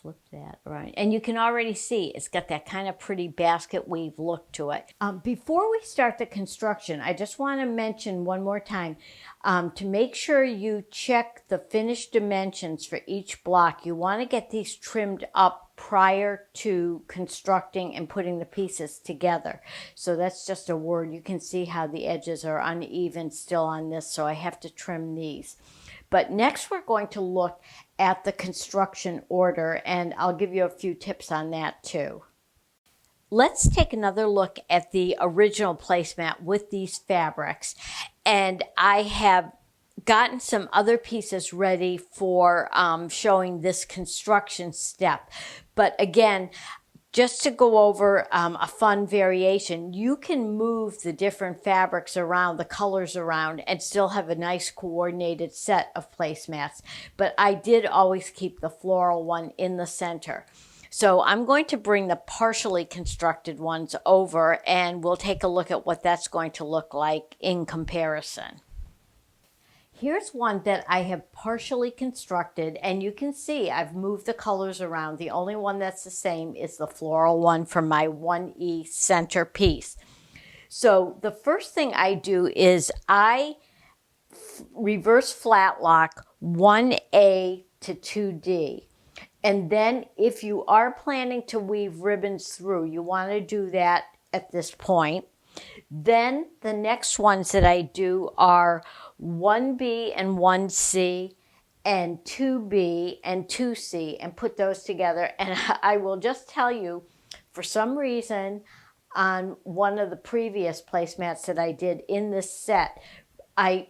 flip that around. And you can already see it's got that kind of pretty basket weave look to it. Before we start the construction, I just want to mention one more time, to make sure you check the finished dimensions for each block. You want to get these trimmed up prior to constructing and putting the pieces together. So that's just a word. You can see how the edges are uneven still on this, so I have to trim these. But next we're going to look at the construction order, and I'll give you a few tips on that too. Let's take another look at the original placemat with these fabrics. And I have gotten some other pieces ready for showing this construction step. But again, just to go over a fun variation, you can move the different fabrics around, the colors around, and still have a nice coordinated set of placemats. But I did always keep the floral one in the center. So I'm going to bring the partially constructed ones over, and we'll take a look at what that's going to look like in comparison. Here's one that I have partially constructed, and you can see I've moved the colors around. The only one that's the same is the floral one from my 1E center piece. So the first thing I do is I reverse flat lock 1A to 2D. And then if you are planning to weave ribbons through, you want to do that at this point. Then the next ones that I do are 1B and 1C and 2B and 2C, and put those together. And I will just tell you, for some reason, on one of the previous placemats that I did in this set, I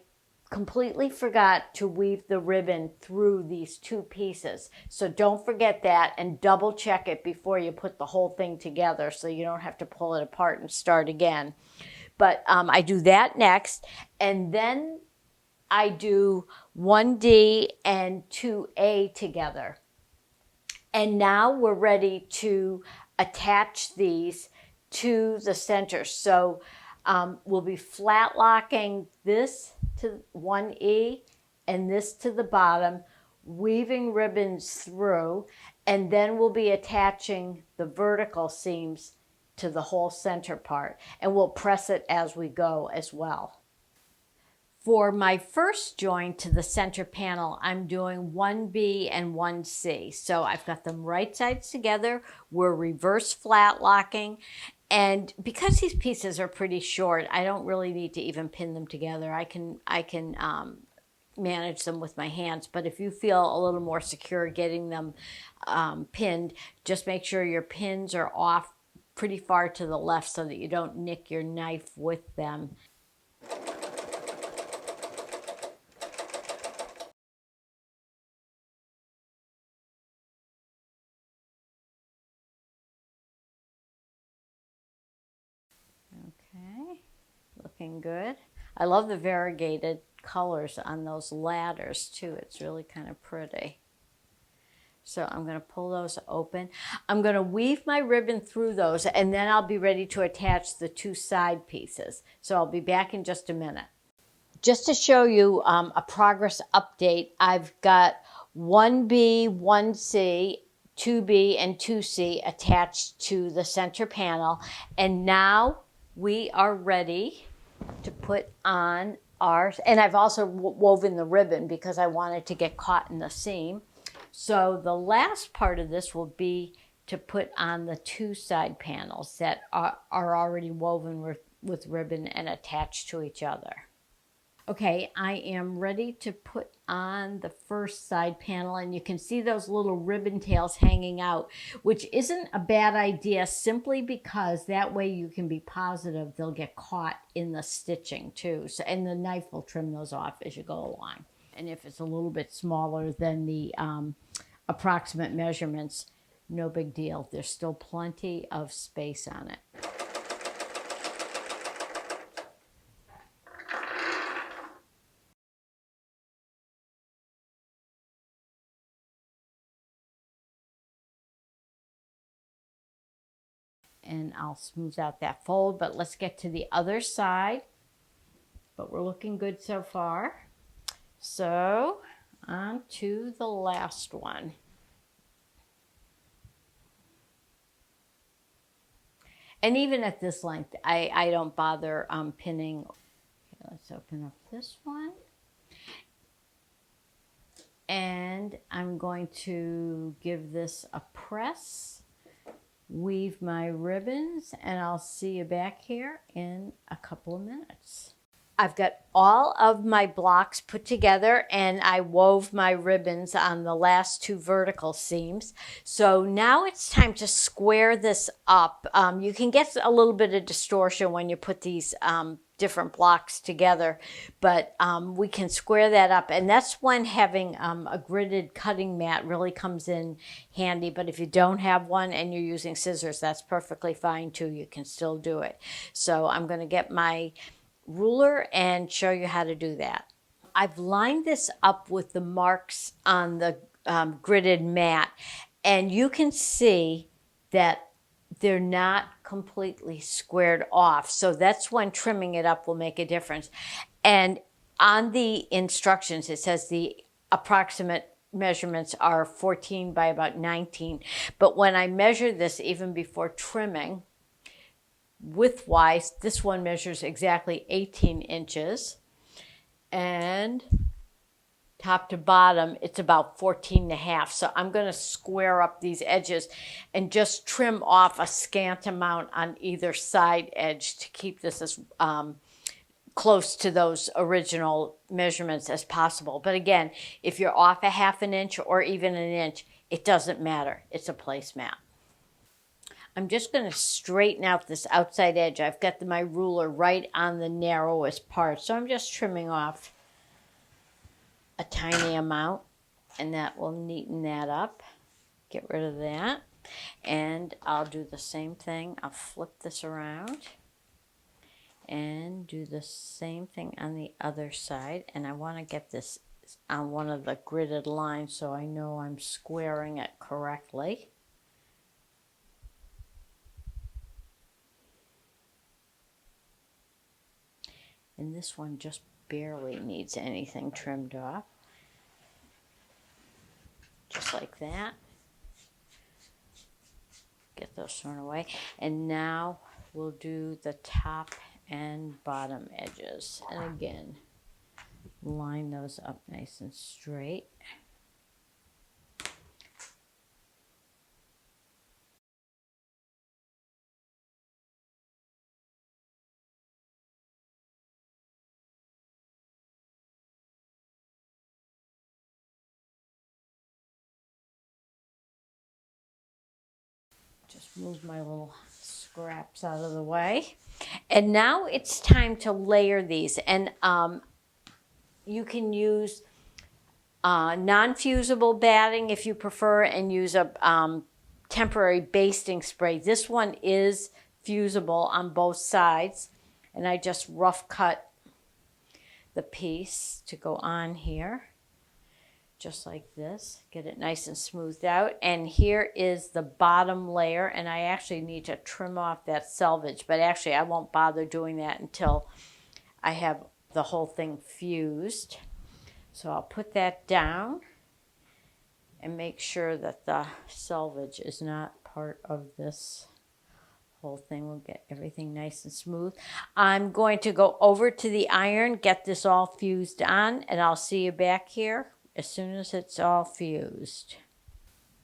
completely forgot to weave the ribbon through these two pieces. So don't forget that, and double check it before you put the whole thing together so you don't have to pull it apart and start again. But I do that next, and then I do 1D and 2A together. And now we're ready to attach these to the center. So we'll be flat locking this to 1E and this to the bottom, weaving ribbons through, and then we'll be attaching the vertical seams to the whole center part, and we'll press it as we go as well. For my first join to the center panel, I'm doing 1B and 1C. So I've got them right sides together. We're reverse flat locking. And because these pieces are pretty short, I don't really need to even pin them together. I can manage them with my hands. But if you feel a little more secure getting them pinned, just make sure your pins are off pretty far to the left so that you don't nick your knife with them. looking good. I love the variegated colors on those ladders too. It's really kind of pretty. So I'm going to pull those open. I'm going to weave my ribbon through those, and then I'll be ready to attach the 2 side pieces. So I'll be back in just a minute. Just to show you a progress update, I've got 1B, 1C, 2B, and 2C attached to the center panel. And now we are ready to put on ours. And I've also woven the ribbon because I wanted to get caught in the seam. So the last part of this will be to put on the 2 side panels that are already woven with ribbon and attached to each other. Okay, I am ready to put on the first side panel, and you can see those little ribbon tails hanging out, which isn't a bad idea simply because that way you can be positive they'll get caught in the stitching too. So, and the knife will trim those off as you go along. And if it's a little bit smaller than the approximate measurements, no big deal. There's still plenty of space on it. And I'll smooth out that fold, but let's get to the other side. But we're looking good so far. So on to the last one. And even at this length, I don't bother pinning. Okay, let's open up this one. And I'm going to give this a press, weave my ribbons, and I'll see you back here in a couple of minutes. I've got all of my blocks put together, and I wove my ribbons on the last 2 vertical seams. So now it's time to square this up. You can get a little bit of distortion when you put these different blocks together, but we can square that up. And that's when having a gridded cutting mat really comes in handy. But if you don't have one and you're using scissors, that's perfectly fine too. You can still do it. So I'm going to get my ruler and show you how to do that. I've lined this up with the marks on the gridded mat, and you can see that they're not completely squared off. So that's when trimming it up will make a difference. And on the instructions, it says the approximate measurements are 14 by about 19. But when I measured this even before trimming, width-wise, this one measures exactly 18 inches. And top to bottom, it's about 14 and a half. So I'm going to square up these edges and just trim off a scant amount on either side edge to keep this as close to those original measurements as possible. But again, if you're off a ½ an inch or even an inch, it doesn't matter. It's a placemat. I'm just going to straighten out this outside edge. I've got my ruler right on the narrowest part, so I'm just trimming off a tiny amount, and that will neaten that up. Get rid of that. And I'll do the same thing. I'll flip this around and do the same thing on the other side. And I want to get this on one of the gridded lines so I know I'm squaring it correctly. And this one just barely needs anything trimmed off. Just like that. Get those thrown away. And now we'll do the top and bottom edges. And again, line those up nice and straight. Just move my little scraps out of the way. And now it's time to layer these. And you can use non-fusible batting if you prefer, and use a temporary basting spray. This one is fusible on both sides. And I just rough cut the piece to go on here, just like this. Get it nice and smoothed out. And here is the bottom layer, and I actually need to trim off that selvage, but actually I won't bother doing that until I have the whole thing fused. So I'll put that down and make sure that the selvage is not part of this whole thing. We'll get everything nice and smooth. I'm going to go over to the iron, get this all fused on, and I'll see you back here as soon as it's all fused.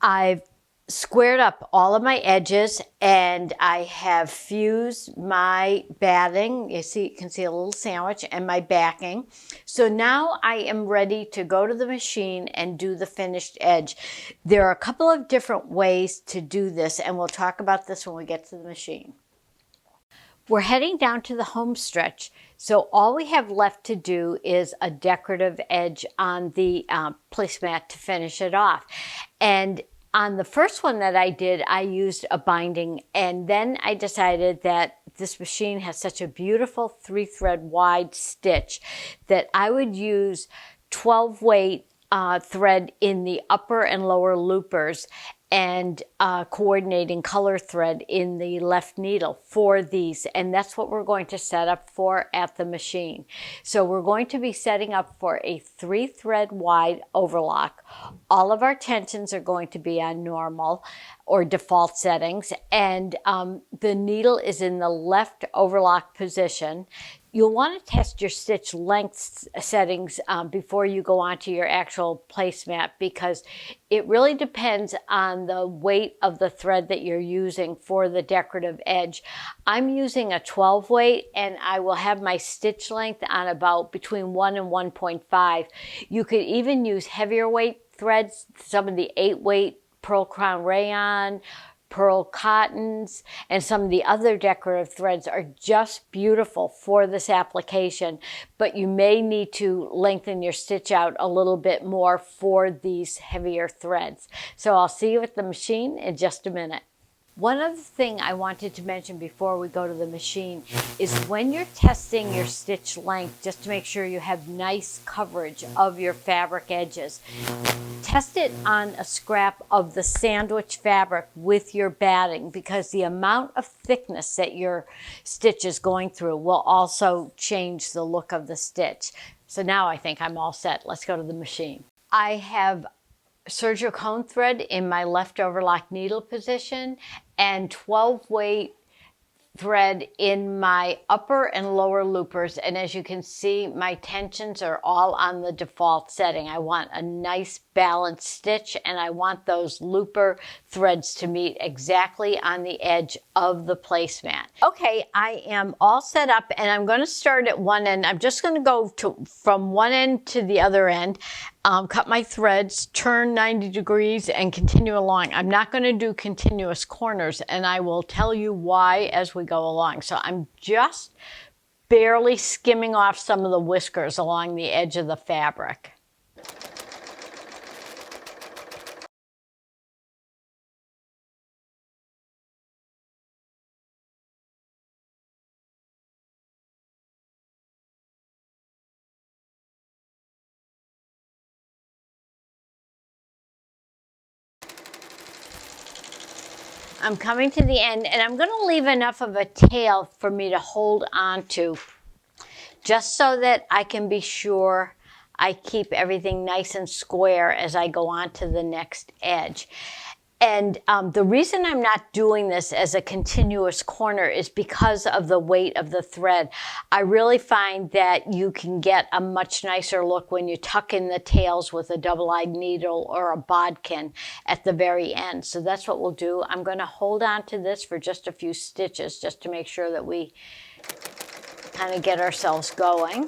I've squared up all of my edges and I have fused my batting. You can see a little sandwich and my backing. So now I am ready to go to the machine and do the finished edge. There are a couple of different ways to do this, and we'll talk about this when we get to the machine. We're heading down to the home stretch, so all we have left to do is a decorative edge on the placemat to finish it off. And on the first one that I did, I used a binding, and then I decided that this machine has such a beautiful 3-thread wide stitch that I would use 12 weight thread in the upper and lower loopers and coordinating color thread in the left needle for these. And that's what we're going to set up for at the machine. So we're going to be setting up for a 3-thread wide overlock. All of our tensions are going to be on normal or default settings, and the needle is in the left overlock position. You'll want to test your stitch length settings before you go onto your actual placemat, because it really depends on the weight of the thread that you're using for the decorative edge. I'm using a 12 weight, and I will have my stitch length on about between 1 and 1.5. You could even use heavier weight threads, some of the 8 weight pearl crown rayon, pearl cottons, and some of the other decorative threads are just beautiful for this application, but you may need to lengthen your stitch out a little bit more for these heavier threads. So I'll see you at the machine in just a minute. One other thing I wanted to mention before we go to the machine is when you're testing your stitch length, just to make sure you have nice coverage of your fabric edges, test it on a scrap of the sandwich fabric with your batting, because the amount of thickness that your stitch is going through will also change the look of the stitch. So now I think I'm all set. Let's go to the machine. I have Serger cone thread in my left overlock needle position and 12 weight thread in my upper and lower loopers, and as you can see, my tensions are all on the default setting. I want a nice balanced stitch, and I want those looper threads to meet exactly on the edge of the placemat. Okay, I am all set up, and I'm going to start at one end. I'm just going to go from one end to the other end, cut my threads, turn 90 degrees, and continue along. I'm not going to do continuous corners, and I will tell you why as we go along. So I'm just barely skimming off some of the whiskers along the edge of the fabric. I'm coming to the end, and I'm going to leave enough of a tail for me to hold on to, just so that I can be sure I keep everything nice and square as I go on to the next edge. And the reason I'm not doing this as a continuous corner is because of the weight of the thread. I really find that you can get a much nicer look when you tuck in the tails with a double-eyed needle or a bodkin at the very end. So that's what we'll do. I'm going to hold on to this for just a few stitches just to make sure that we kind of get ourselves going.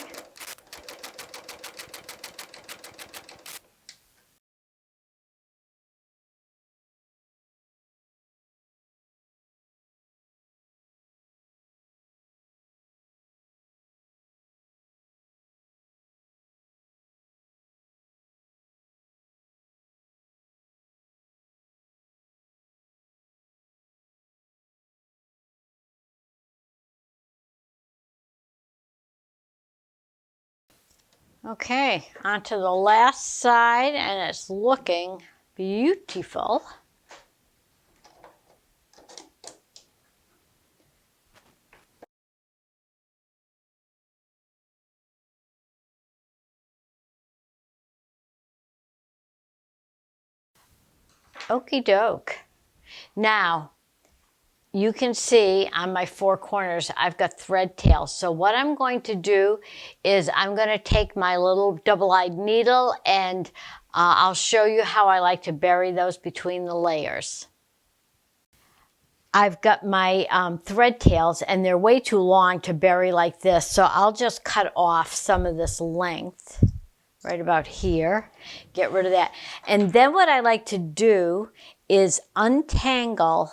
Okay, onto the last side, and it's looking beautiful. Okie doke. Now, you can see on my four corners, I've got thread tails. So what I'm going to do is I'm going to take my little double-eyed needle and I'll show you how I like to bury those between the layers. I've got my thread tails and they're way too long to bury like this. So I'll just cut off some of this length right about here. Get rid of that. And then what I like to do is untangle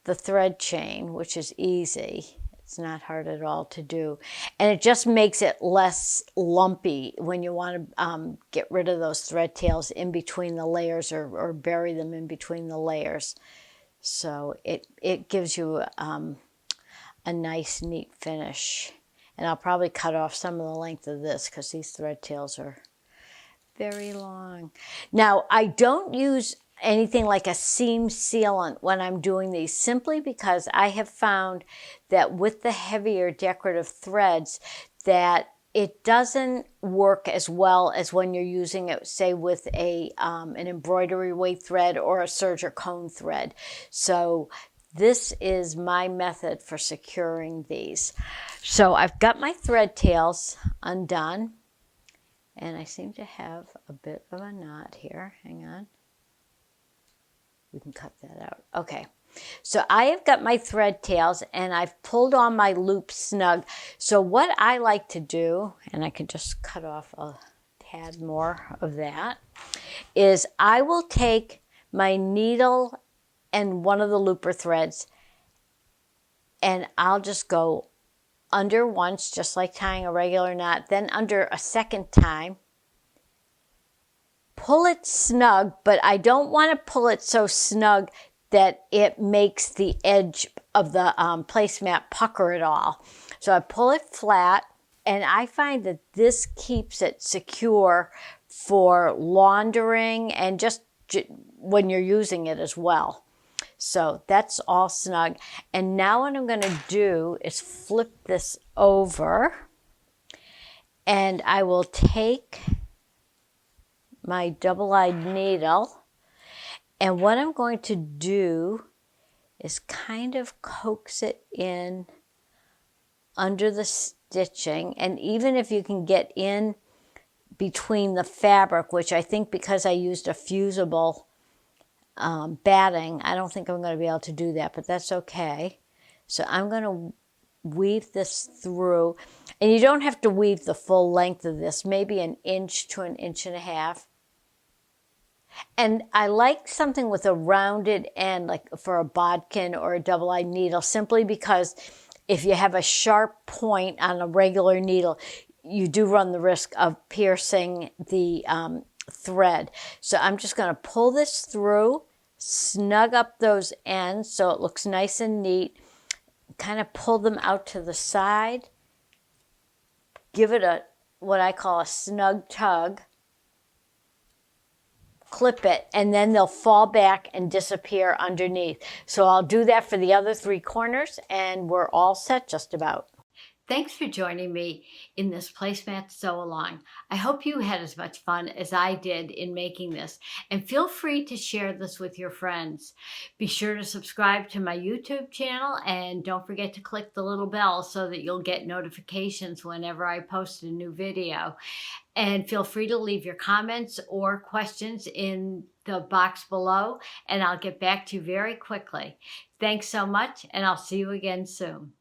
the thread chain, which is easy. It's not hard at all to do. And it just makes it less lumpy when you want to get rid of those thread tails in between the layers or bury them in between the layers. So it gives you a nice, neat finish. And I'll probably cut off some of the length of this because these thread tails are very long. Now, I don't use anything like a seam sealant when I'm doing these, simply because I have found that with the heavier decorative threads that it doesn't work as well as when you're using it, say, with an embroidery weight thread or a serger cone thread. So this is my method for securing these. So I've got my thread tails undone, and I seem to have a bit of a knot here. Hang on. We can cut that out. Okay. So I have got my thread tails and I've pulled on my loop snug. So what I like to do, and I can just cut off a tad more of that, is I will take my needle and one of the looper threads and I'll just go under once, just like tying a regular knot, then under a second time. Pull it snug, but I don't want to pull it so snug that it makes the edge of the placemat pucker at all. So I pull it flat, and I find that this keeps it secure for laundering and just when you're using it as well. So that's all snug. And now what I'm going to do is flip this over, and I will take my double-eyed needle, and what I'm going to do is kind of coax it in under the stitching. And even if you can get in between the fabric, which I think because I used a fusible batting, I don't think I'm going to be able to do that, but that's okay. So I'm going to weave this through, and you don't have to weave the full length of this, maybe an inch to an inch and a half. And I like something with a rounded end, like for a bodkin or a double-eyed needle, simply because if you have a sharp point on a regular needle, you do run the risk of piercing the thread. So I'm just going to pull this through, snug up those ends so it looks nice and neat, kind of pull them out to the side, give it what I call a snug tug, clip it, and then they'll fall back and disappear underneath. So I'll do that for the other three corners, and we're all set just about. Thanks for joining me in this placemat sew along. I hope you had as much fun as I did in making this, and feel free to share this with your friends. Be sure to subscribe to my YouTube channel, and don't forget to click the little bell so that you'll get notifications whenever I post a new video. And feel free to leave your comments or questions in the box below, and I'll get back to you very quickly. Thanks so much, and I'll see you again soon.